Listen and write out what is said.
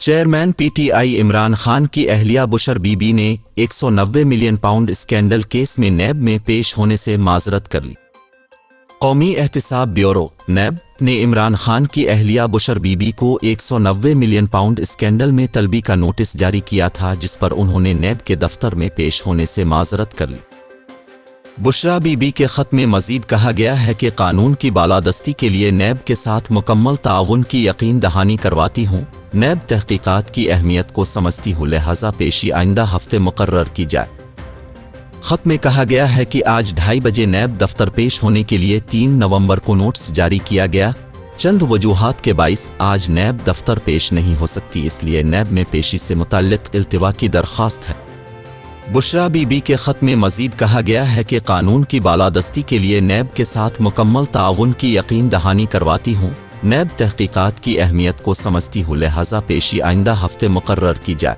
Chairman PTI Imran Khan की अहलिया Bushehr बीबी ने 190 million pound scandal case में नैब में पेश होने से माजरत कर ली। कौमी एहतिसाब ब्यूरो नैब ने इमरान खान की अहलिया बुशर बीबी को 190 मिलियन पाउंड स्कैंडल में तलबी का नोटिस जारी किया था, जिस पर उन्होंने नैब के दफ्तर में पेश होने से माजरत कर ली। बुशरा बीबी के ख़त में मज़ीद कहा गया है कि कानून की बालादस्ती के लिए नैब के साथ मुकम्मल ताउन की यकीन दहानी करवाती हूँ। नैब तहकीकात की अहमियत को समझती हूँ, लिहाजा पेशी आइंदा हफ्ते मुकर्रर की जाए। ख़त में कहा गया है कि आज 2:30 बजे नैब दफ्तर पेश होने के लिए 3 नवंबर को नोटिस जारी किया गया। चंद वजूहात के बाइस आज नैब दफ्तर पेश नहीं हो सकती, इसलिए नैब में पेशी से मुताल्लिक़ इल्तिवा की दरख्वास्त है। बुशरा बीबी के ख़त में मज़ीद कहा गया है कि कानून की बालादस्ती के लिए नैब के साथ मुकम्मल ताउन की यकीन दहानी करवाती हूँ। नैब तहकीकात की अहमियत को समझती हूँ, लिहाजा पेशी आइंदा हफ्ते मुकर्रर की जाए।